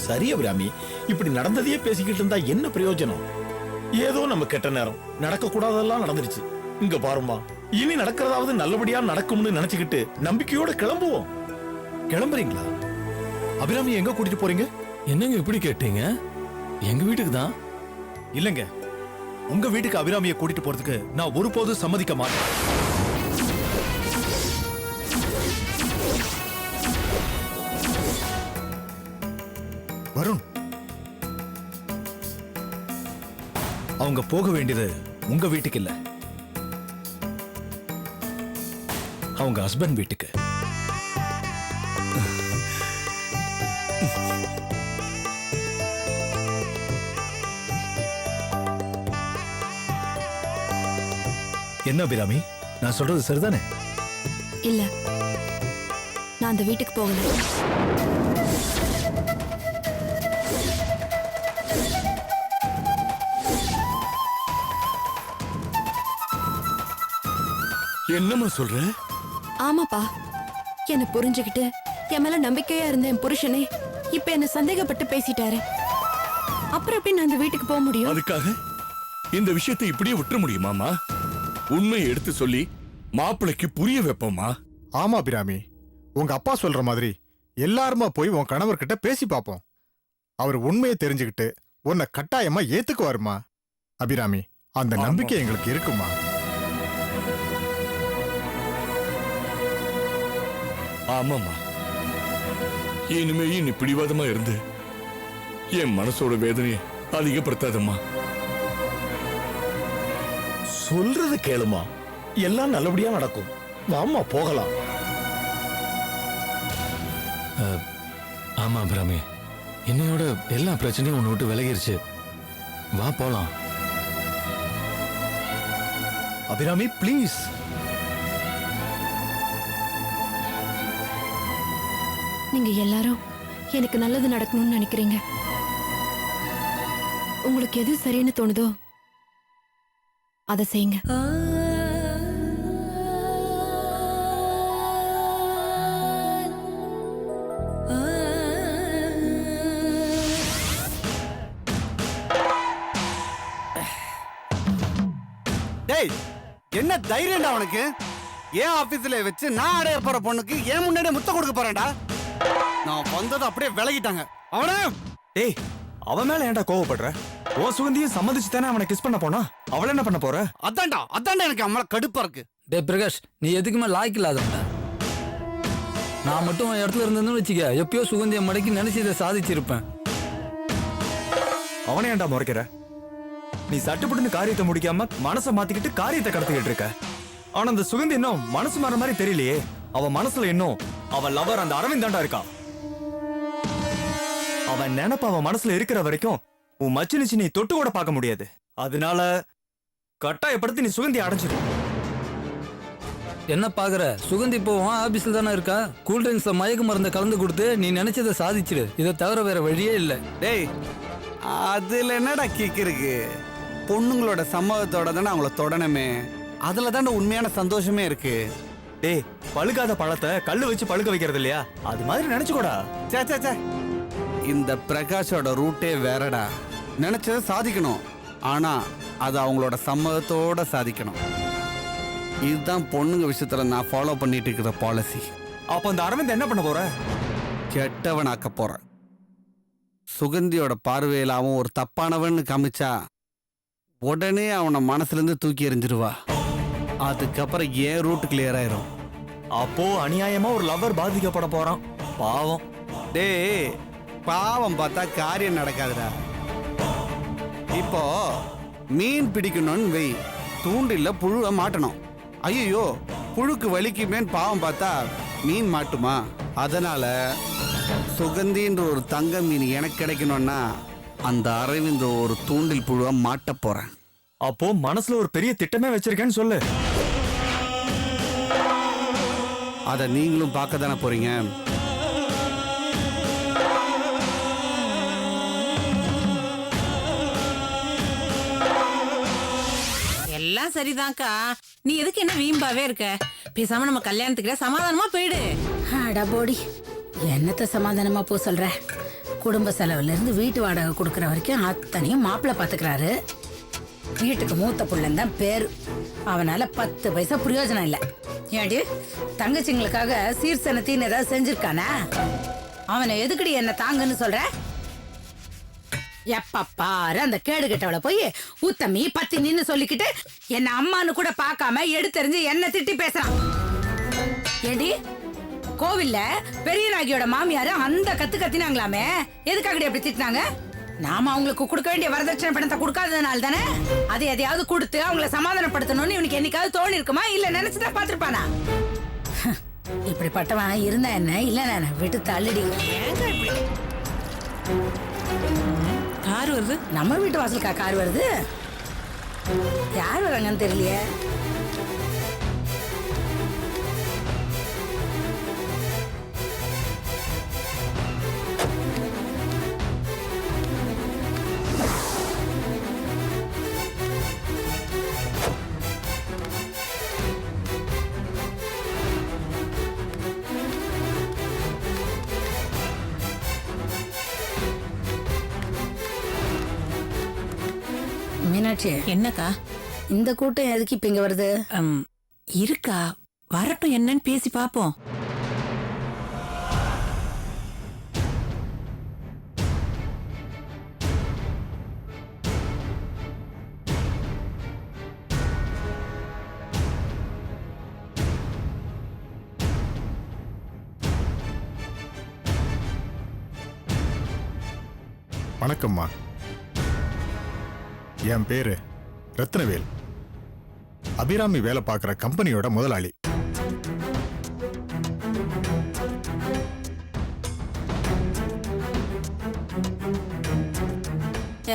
சரி அபிராமி, இப்படி நடந்ததையே பேசிக்கிட்டு இருந்தா என்ன பிரயோஜனம்? ஏதோ நம்ம கெட்ட நேரம், நடக்க கூடாதெல்லாம் நடந்துருச்சு. இங்க பாருமா, இனி நடக்கிறதாவது நல்லபடியா நடக்கும்னு நினைச்சுக்கிட்டு நம்பிக்கையோட கிளம்புவோம். கிளம்புறீங்களா? அபிராமி எங்க கூட்டிட்டு போறீங்க? என்னங்க இப்படி கேட்டீங்க? எங்க வீட்டுக்கு தான். இல்லங்க, உங்க வீட்டுக்கு அபிராமியை கூட்டிட்டு போறதுக்கு நான் ஒருபோதும் சம்மதிக்க மாட்டேன். வருண், அவங்க போக வேண்டியது உங்க வீட்டுக்கு இல்ல, அவங்க ஹஸ்பண்ட் வீட்டுக்கு. என்ன அபிராமி, நான் சொல்றது சரிதானே? இல்ல, நான் அந்த வீட்டுக்கு போகல. என்னம்மா சொல்ற? ஆமாப்பா, என்ன புரிஞ்சுக்கிட்டு என் மேல நம்பிக்கையா இருந்த என் புருஷனே இப்ப என்ன சந்தேகப்பட்டு பேசிட்டாரு. அப்புறம் எப்படி நான் அந்த வீட்டுக்கு போக முடியும்? அதுக்காக இந்த விஷயத்தை இப்படியே விட்டுற முடியுமாமா? உண்மையை எடுத்து சொல்லி மாப்பிளைக்கு புரிய வைப்போமா? ஆமா அபிராமி, உங்க அப்பா சொல்ற மாதிரி எல்லாருமா போய் உன் கணவர்கிட்ட பேசி பார்ப்போம். அவர் உண்மையை தெரிஞ்சுக்கிட்டு உன்னை கட்டாயமா ஏத்துக்குவாருமா. அபிராமி, அந்த நம்பிக்கை எங்களுக்கு இருக்குமா? ஆமாமா, இனிமே நீ பிடிவாதமா இருந்து என் மனசோட வேதனையை அதிகப்படுத்தாதம்மா. சொல்றது கேளுமா, எல்லாம் நல்லபடியா நடக்கும். வாமா போகலாம். ஆமா அபிராமி, என்னையோட எல்லா பிரச்சனையும் உன்னை விட்டு விலகிருச்சு. வா போலாம். அபிராமி ப்ளீஸ். நீங்க எல்லாரும் எனக்கு நல்லது நடக்கணும்னு நினைக்கிறீங்க. உங்களுக்கு எது சரின்னு தோணுதோ அதை செய்யுங்க. டேய், என்ன தைரியம்டா அவனுக்கு? ஏன் ஆபீஸ்ல வச்சு நான் அடைய போற பொண்ணுக்கு ஏன் முன்னாடியே முத்த கொடுக்க போறேன்டா? நான் வந்தது அப்படியே விலகிட்டாங்க. அவனே டேய், அவன் மேல ஏன்டா கோவப்படுற? ஓ சுகந்தியும் சம்மதிச்சு தானே அவனை கிஸ் பண்ண போனா. அவள என்ன பண்ண போற? அதான்டா எனக்கு அம்மள கடுப்பா இருக்கு. டேய் பிரகாஷ், நீ எதுக்குமே லாய்க்கு இல்லாதவன்டா. நான் மட்டும் உன் இடத்துல இருந்தேன்னு வச்சுக்க, எப்பயோ சுகந்தியை மடக்கி நினைச்சு இதை சாதிச்சிருப்பேன். அவனை ஏன்டா முறைக்கிற? நீ சட்டுப்பட்டுன்னு காரியத்தை முடிக்காம மனசை மாத்திக்கிட்டு காரியத்தை கடத்திக்கிட்டு இருக்க. ஆனா அந்த சுகந்தி இன்னும் மனசு மாற மாதிரி தெரியலையே. அவ மனசுல இன்னும் அவன் லவர் அந்த அரவிந்த் தாண்டா இருக்கா. அவன் நினைப்ப அவன் மனசுல இருக்கிற வரைக்கும் உன் மச்சினிச்சு நீ தொட்டு கூட பார்க்க முடியாது. அதனால கட்டாயப்படுத்தி நீ சுகந்தி அடைஞ்சிரு. என்ன பாக்குற? சுகந்தி இப்போ ஆபீஸ்ல தானே இருக்கா. கூல் ட்ரிங்க்ஸ்ல மயக்க மருந்தை கலந்து கொடுத்து நீ நினைச்சதை சாதிச்சிடு. இதை தவிர வேற வழியே இல்லை. டேய், அதுல என்னடா கிக் இருக்கு? பொண்ணுங்களோட சம்மதத்தோட தானே அவங்கள தொடணுமே. அதுல தானே உண்மையான சந்தோஷமே இருக்கு. டேய், பழுக்காத பழத்தை கல்லு வச்சு பழுக்க வைக்கிறது இல்லையா? அது மாதிரி நினைச்சுக்கோடா. சே, இந்த பிரகாஷோட ரூட்டே வேறடா. நினைச்சதை சாதிக்கணும், ஆனா அது அவங்களோட சம்மதத்தோட சாதிக்கணும். இதுதான் பொண்ணுங்க விஷயத்துல நான் ஃபாலோ பண்ணிட்டு இருக்கிற பாலிசி. அப்ப அந்த அரவிந்த் என்ன பண்ண போற? கெட்டவனாக்க போறேன். சுகந்தியோட பார்வையில் அவன் ஒரு தப்பானவன்னு காமிச்சா உடனே அவனை மனசுல இருந்து தூக்கி எறிஞ்சிருவா. அதுக்கப்புறம் ஏன் ரூட் கிளியர் ஆயிரும். அப்போ அநியாயமா ஒரு லவர் பாதிக்கப்பட போறான். பாவம். டேய், பாவம் பார்த்தா காரியம் நடக்காதுடா. இப்போ மீன் பிடிக்கணும்னு வை, தூண்டில புழுவை மாட்டணும். ஐயோ, புழுக்கு வலிக்குமேன்னு பாவம் பார்த்தா மீன் மாட்டுமா? அதனால சுகந்தின்ற ஒரு தங்க மீன் எனக்கு கிடைக்கணும்னா அந்த அரவிந்த் ஒரு தூண்டில் புழுவை மாட்ட போறேன். அப்போ மனசுல ஒரு பெரிய திட்டமே வச்சிருக்கேன்னு சொல்லு. அதை நீங்களும் பார்க்க தானே போறீங்க. அதெல்லாம் சரிதான்க்கா. நீ எதுக்கு என்ன வீம்பாவே இருக்க? பேசாம நம்ம கல்யாணத்துக்கு சமாதானமா போயிடு. அடபோடி, என்னத்த சமாதானமா போ சொல்ற? குடும்ப செலவுல இருந்து வீட்டு வாடகை கொடுக்கற வரைக்கும் அத்தனையும் மாப்பிள்ளை பாத்துக்கிறாரு. வீட்டுக்கு மூத்த புள்ளன் தான் பேரு. அவனால 10 பைசா பிரயோஜனம் இல்ல. ஏடி, தங்கச்சிங்களுக்காக சீர்சனத்தின்னு ஏதாவது செஞ்சிருக்கானா? அவனை எதுக்குடி என்ன தாங்கன்னு சொல்ற? எப்ப பாரு அந்த கேடு கெட்டவளை போய் ஊத்தமி பத்தினின்னு சொல்லிக்கிட்டு என்ன அம்மான்னு கூட பார்க்காம எடுத்தெறிஞ்சு என்ன திட்டி பேசுறான். ஏடி, கோவில்ல பெரிய நாகியோட மாமியாரு அந்த கத்தினாங்களாமே, எதுக்காகடி அப்படி திட்டினாங்க? நாம அவங்களுக்கு கொடுக்க வேண்டிய வரதட்சணை பணத்தை கொடுக்காததுனால தானே. அதை எதையாவது கொடுத்து அவங்கள சமாதானப்படுத்தணும்னு இவனுக்கு என்னைக்காவது தோணி இருக்குமா? இல்ல நினைச்சுதான் பாத்துருப்பானா? இப்படிப்பட்டவன் இருந்தா என்ன, இல்ல நானே விட்டு தள்ளுடி. கார் வருது. நம்ம வீட்டு வாசலுக்கா கார் வருது? யார் வராங்கன்னு தெரியலையே. மீனாட்சி, என்னக்கா? இந்த கூட்டம் எதுக்கு இப்ப இங்க வருது? இருக்கா, வரட்டும், என்னன்னு பேசி பாப்போம். வணக்கம்மா. என் பேரு ரத்னவேல். அபிராமி வேலை பார்க்குற கம்பெனியோட முதலாளி.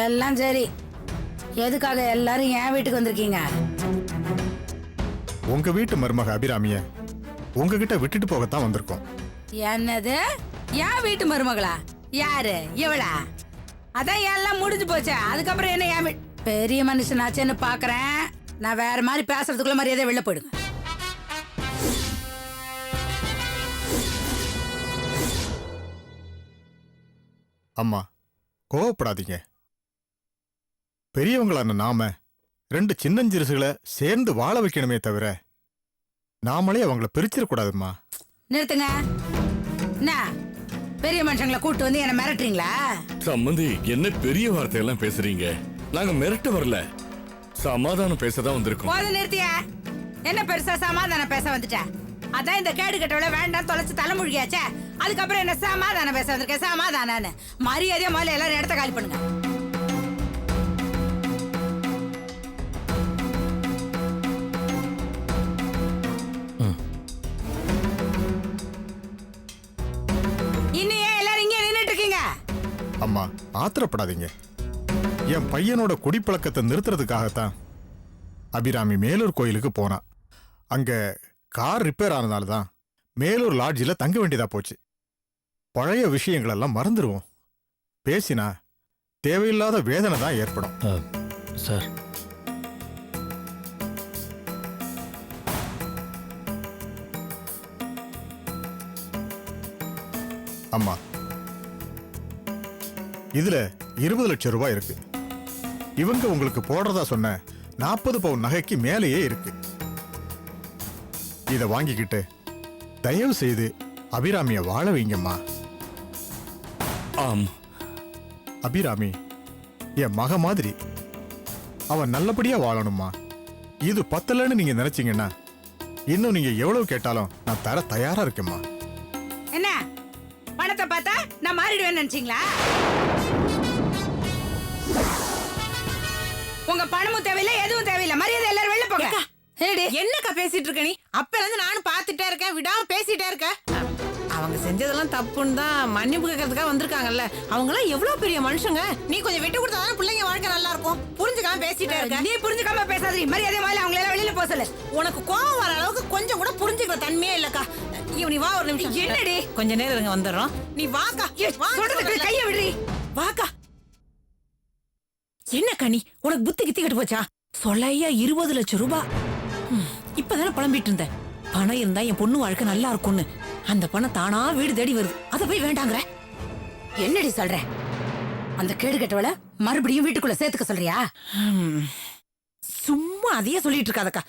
எல்லாம் சரி, எதுக்காக எல்லாரும் என் வீட்டுக்கு வந்திருக்கீங்க? உங்க வீட்டு மருமக அபிராமிய உங்ககிட்ட விட்டுட்டு போகத்தான் வந்திருக்கோம். என்னது? என் வீட்டு மருமகளா? யாரு இவளா? அதான் எல்லாம் முடிஞ்சு போச்சு. அதுக்கப்புறம் என்ன என் வீட்டு பெரிய மனுஷனாச்சேன்னு பாக்குறேன். நான் வேற மாதிரி பேசுறதுக்குள்ள மரியாதை வெளில போயிடுங்க. அம்மா, கோவப்படாதீங்க. பெரியவங்களான நாம 2 சின்னஞ்சிறுசுகளை சேர்ந்து வாழ வைக்கணுமே தவிர நாமளே அவங்கள பிரிச்சிடக்கூடாதும்மா. நிறுத்துங்க. என்ன பெரிய மனுஷங்களை கூட்டு வந்து என்ன மிரட்டுறீங்களா? சம்பந்தி, என்ன பெரிய வார்த்தையெல்லாம் பேசுறீங்க? நாங்க மிரட்ட வரல, சமாதானம் பேசதான் வந்திருக்கோம். போது நிறுத்தியா? என்ன பெருசா சமாதானம் பேச வந்துட்ட? அதான் இந்த கேடு கட்டவள வேண்டாம் தொலைச்சு தலைமுழுகியாச்சே. அதுக்கப்புறம் என்ன சமாதானம் பேச வந்திருக்க? சமாதானம்னு மரியாதையா முதல்ல எல்லாரும் இடத்த காலி பண்ணுங்க. இன்னும் ஏன் எல்லாரும் இங்கே நின்னுட்டு இருக்கீங்க? அம்மா, ஆத்திரப்படாதீங்க. என் பையனோட குடிப்பழக்கத்தை நிறுத்துறதுக்காகத்தான் அபிராமி மேலூர் கோயிலுக்கு போனான். அங்க கார் ரிப்பேர் ஆனதால தான் மேலூர் லாட்ஜில் தங்க வேண்டியதா போச்சு. பழைய விஷயங்களெல்லாம் மறந்துடுவோம். பேசினா தேவையில்லாத வேதனை தான் ஏற்படும். சார், அம்மா, இதுல 20 லட்சம் ரூபாய் இருக்கு. இவங்க உங்களுக்கு போடுறதா சொன்ன 40 பவுன் நகைக்கு மேலேயே இருக்கு. இத வாங்கிக்கிட்டு தயவு செய்து அபிராமிய வாழ வைங்கம்மா. ஆம். அபிராமி என் மக மாதிரி. அவன் நல்லபடியா வாழணுமா. இது பத்தலன்னு நீங்க நினைச்சீங்கன்னா இன்னும் நீங்க எவ்வளவு கேட்டாலும் நான் தர தயாரா இருக்கேம்மா. என்ன பணத்தை பார்த்தா நான் மாறிடுவேன்னு நினைச்சீங்களா? உங்க பணமும் தேவையில்லை, எதுவும் தேவையில்லை. மரியாதை எல்லாரும் வெளில போங்க. என்னக்கா பேசிட்டு இருக்க நீ? அப்பல இருந்து நானும் பாத்துட்டே இருக்கேன், விடாம பேசிட்டே இருக்க. அவங்க செஞ்சதெல்லாம் தப்புன்னு தான் மன்னிப்பு கேட்கறதுக்காக வந்திருக்காங்கல்ல. அவங்க எல்லாம் எவ்வளவு பெரிய மனுஷங்க. நீ கொஞ்சம் விட்டு கொடுத்தாதான் பிள்ளைங்க வாழ்க்கை நல்லா இருக்கும். புரிஞ்சுக்காம பேசிட்டே இருக்க. நீ புரிஞ்சுக்காம பேசாதீ. மரியாதை மேல அவங்கள எல்லாம் வெளியில போக சொல்லு. உனக்கு கோவம் வர அளவுக்கு கொஞ்சம் கூட புரிஞ்சுக்கிற தன்மையே இல்லக்கா. நீ வா, ஒரு நிமிஷம். என்னடி? கொஞ்ச நேரம் இருங்க, வந்துடுறோம். நீ வாக்கா. சொல்றதுக்கு கைய விடுறி. வாக்கா. என்ன கனி, உனக்கு புத்தி கித்தி கட்டு போச்சா? சொல்லையா 20 லட்சம் ரூபாய். இப்பதானே புலம்பிட்டு இருந்தேன், பணம் இருந்தா என் பொண்ணு வாழ்க்கை நல்லா இருக்கும்னு. அந்த பணம் தானா வீடு தேடி வருது, அதை போய் வேண்டாங்கிற. என்னடி சொல்ற? அந்த கேடு கெட்டவள மறுபடியும் வீட்டுக்குள்ள சேர்த்துக்க சொல்றியா? சும்மா அதையே சொல்லிட்டு இருக்காதக்கா.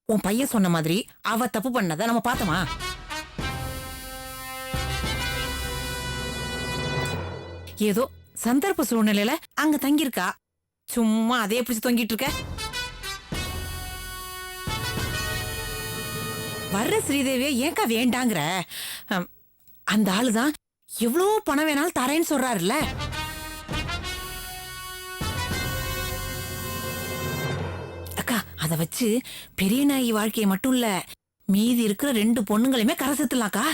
உன் பையன் சொன்ன மாதிரி அவ தப்பு பண்ணத நம்ம பார்த்தோமா? ஏதோ சந்தர்ப்ப சூழ்நிலையில அங்க தங்கியிருக்கா, சும்மா அதே பிடிச்சு தொங்கிட்டு இருக்க. வர்ற ஸ்ரீதேவிய ஏன்க்கா வேண்டாங்கிற? அந்த ஆளுதான் எவ்வளவு பணம் வேணாலும் தரேன்னு சொல்றாருல்ல. அக்கா, அத வச்சு பெரிய நாயகி வாழ்க்கையை மட்டும் இல்ல, மீதி இருக்கிற 2 பொண்ணுங்களையுமே கரை சேர்த்துலாக்கா.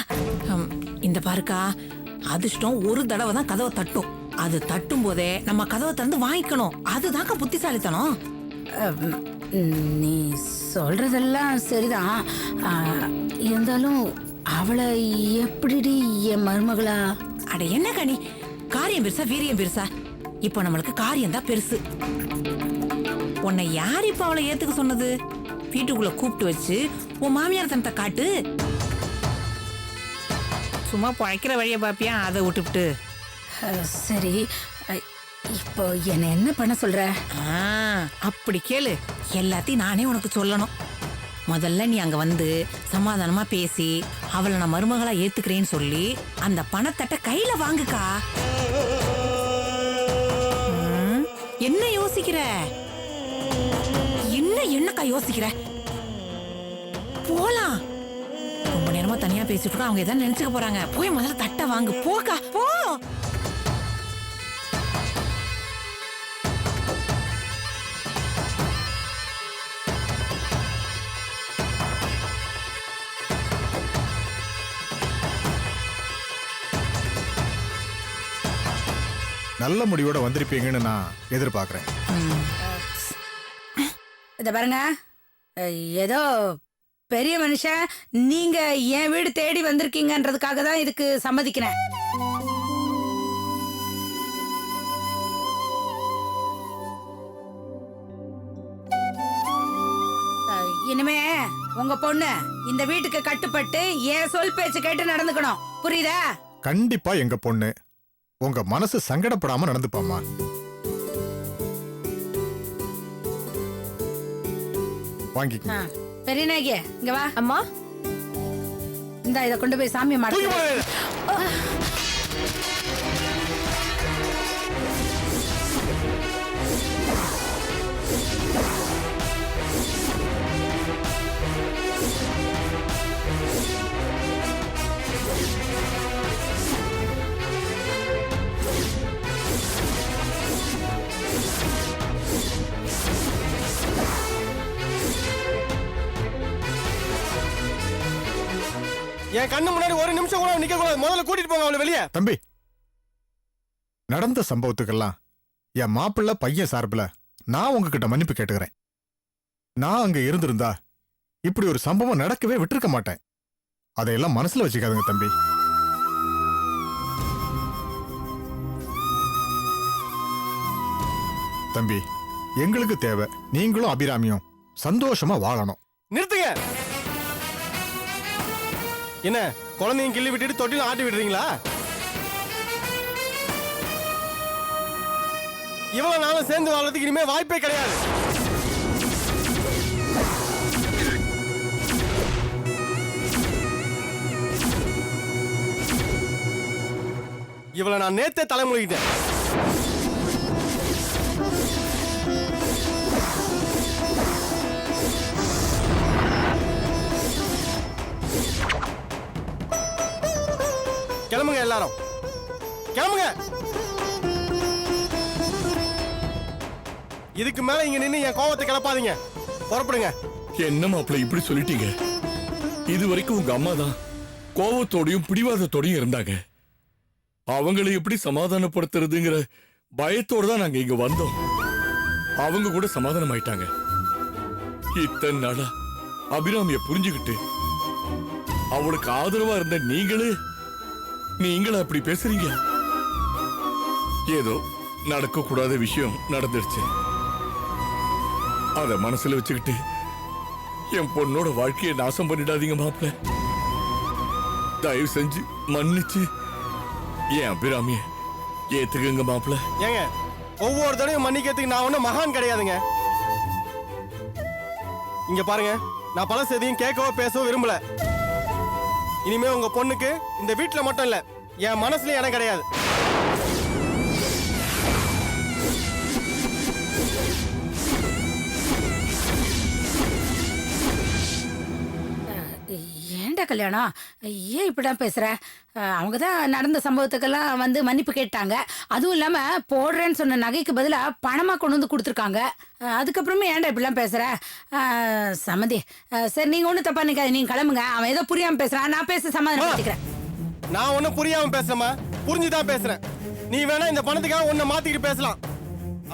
இந்த பாருக்கா, அதிர்ஷ்டம் ஒரு தடவை தான் கதவை தட்டும். அது தட்டும் போதே நம்ம கதவை திறந்து வாங்கிக்கணும். அதுதான்க்கா புத்திசாலித்தனம். நீ சொல்றதெல்லாம் சரிதான். இருந்தாலும் அவளை எப்படிடி என் மருமகளா? அட என்ன கனி, காரியம் பெருசா வீரியம் பெருசா? இப்ப நம்மளுக்கு காரியம் தான் பெருசு. உன்னை யார் இப்ப அவளை ஏத்துக்க சொன்னது? வீட்டுக்குள்ள கூப்பிட்டு வச்சு உன் மாமியார் தனத்தை காட்டு. சும்மா பழைக்கிற வழிய பாப்பியா, அதை விட்டுவிட்டு. சரி, இப்போ என்ன பண்ண சொல்ற? அப்படி கேளு, எல்லாத்தையும் நானே உனக்கு சொல்லணும். முதல்ல நீ அங்க வந்து சமாதானமா பேசி அவளை நான் மருமகளா ஏத்துக்கிறேன்னு சொல்லி அந்த பணத்தட்ட கையில வாங்குக்கா. என்ன யோசிக்கிற? என்னக்கா யோசிக்கிற? போலாம். ரொம்ப நேரமா தனியா பேசிட்டு இருக்கோம், அவங்க எதாவது நினைச்சுக்க போறாங்க. போய் முதல்ல தட்டை வாங்கு, போக்கா போ. நல்ல முடிவோட வந்திருப்பீங்கன்னு நான் எதிர்பார்க்கிறேன். இத பாருங்க, ஏதோ பெரிய மனுஷன் நீங்க என் வீடு தேடி வந்திருக்கீங்கன்றதுக்காக தான் இதுக்கு சம்மதிக்கிறேன். இனிமே உங்க பொண்ணு இந்த வீட்டுக்கு கட்டுப்பட்டு என் சொல் பேச்சு கேட்டு நடந்துக்கணும், புரியுதா? கண்டிப்பா எங்க பொண்ணு உங்க மனசு சங்கடப்படாம நடந்துப்பாமா. வாங்கிக்க. பெரிய நாயகி, இங்க வா. அம்மா, இந்த இத கொண்டு போய் சாமி மாட்ட. என் கண்ணு முன்னாடி ஒரு நிமிஷம் கூட நிக்க கூடாது. முதல்ல கூட்டிட்டு போங்க அவளை வெளியே. தம்பி, நடந்த சம்பவத்துக்கெல்லாம் என் மாப்பிள்ள பையன் சார்பில் நான் உங்ககிட்ட மன்னிப்பு கேட்டுக்கிறேன். நான் அங்க இருந்திருந்தா இப்படி ஒரு சம்பவம் நடக்கவே விட்டுருக்க மாட்டேன். அதையெல்லாம் மனசுல வச்சுக்காதுங்க தம்பி. தம்பி, எங்களுக்கு தேவை நீங்களும் அபிராமியும் சந்தோஷமா வாழணும். நிறுத்துங்க. என்ன குழந்தைங்க கிள்ளி விட்டுட்டு தொட்டில ஆட்டி விடுறீங்களா? இவ்வளவு நாளும் சேர்ந்து வாழ்றதுக்கு இனிமே வாய்ப்பே கிடையாது. இவ்வளவு நான் நேத்தே தலைமுறைகிட்டேன். கிளம்புங்க எல்லாரும், கிளம்புங்க. இதுக்கு மேல இங்க நின்னு என் கோவத்தை கிளப்பாதீங்க. புறப்படுங்க. என்ன மாப்பிள்ள இப்படி சொல்லிட்டீங்க? இது வரைக்கும் உங்க அம்மா தான் கோவத்தோடையும் பிடிவாதத்தோடையும் இருந்தாங்க. அவங்களை எப்படி சமாதானப்படுத்துறதுங்கிற பயத்தோட தான் நாங்க இங்க வந்தோம். அவங்க கூட சமாதானம் ஆயிட்டாங்க. இத்தனை நாளா அபிராமிய புரிஞ்சுக்கிட்டு அவளுக்கு ஆதரவா இருந்த நீங்களா அப்படி பேசுறீங்க? ஏதோ நடக்க கூடாத விஷயம் நடந்துருச்சு. அத மனசுல வச்சுக்கிட்டு என் பொண்ணோட வாழ்க்கையை நாசம் பண்ணிடாதீங்க மாப்பிள்ள. தயவு செஞ்சு மன்னிச்சு என் அபிராமிய ஏத்துக்குங்க மாப்பிள்ள. ஏங்க ஒவ்வொரு தடவையும் மன்னிக்கிறதுக்கு நான் ஒன்றும் மகான் கிடையாதுங்க. இங்க பாருங்க, நான் பல செய்தியும் கேட்கவோ பேசவோ விரும்பல. இனிமே உங்க பொண்ணுக்கு இந்த வீட்டுல மட்டும் இல்ல, என் மனசுலயும் இடம் கிடையாது. ஏன்டா கல்யாணம், ஏன் இப்படிதான் பேசுற? அவங்க தான் நடந்த சம்பவத்துக்கெல்லாம் வந்து மன்னிப்பு கேட்டாங்க. அதுவும் இல்லாம போடுறேன்னு சொன்ன நகைக்கு பதிலா பணமா கொண்டு வந்து கொடுத்துருக்காங்க. அதுக்கப்புறமே ஏன்டா இப்படிலாம் பேசுற? சம்மந்தி, சரி நீங்க ஒன்றும் தப்பா நினைக்காது, நீங்க கிளம்புங்க. அவன் ஏதோ புரியாம பேசுறான், நான் பேச சமாதானம் பண்ணிக்கிறேன். நான் ஒன்னும் புரியாம பேசுறேமா, புரிஞ்சுதான் பேசுறேன். நீ வேணா இந்த பணத்துக்காக உன்னை மாத்திக்கிட்டு பேசலாம்,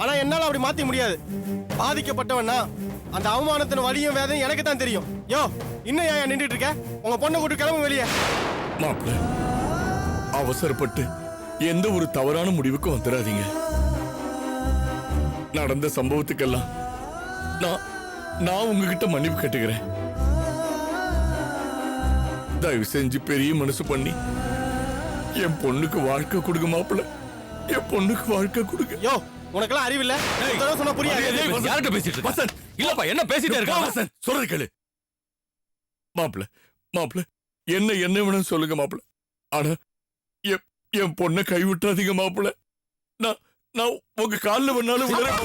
ஆனா என்னால அப்படி மாத்தி முடியாது. பாதிக்கப்பட்டவனா அந்த அவமானத்தின் வலியும் வேதனையும் எனக்கு தான் தெரியும். யோ, இன்னும் ஏன் நின்றுட்டு இருக்க? உங்க பொண்ணை கூட்டு கிளம்பு வெளியே. மாப்பிள்ள, அவசரப்பட்டு எந்த ஒரு தவறான முடிவுக்கும் வந்துடாதீங்க. நடந்த சம்பவத்துக்கெல்லாம் நான் உங்ககிட்ட மன்னிப்பு கேட்டுக்கிறேன். தயவு செஞ்சு பெரிய மனசு பண்ணி என் பொண்ணுக்கு வாழ்க்கை கொடுங்க மாப்பிள்ள. என் பொண்ணுக்கு வாழ்க்கை கொடுங்க. யோ, உனக்கெல்லாம் அறிவில்ல? சொன்னா புரியாது. யார்கிட்ட பேசிட்டு இருக்க? வசந்த், இல்லப்பா, என்ன பேசிட்டே இருக்க? வசந்த், சொல்றது கேளு. மாப்பிள்ள என்ன வேணும் சொல்லுங்க மாப்பிள்ள. ஆனா என் பொண்ணை கைவிட்டாதீங்க மாப்பிள்ள. நான் உங்க காலில் வேணாலும் விடுறேன்.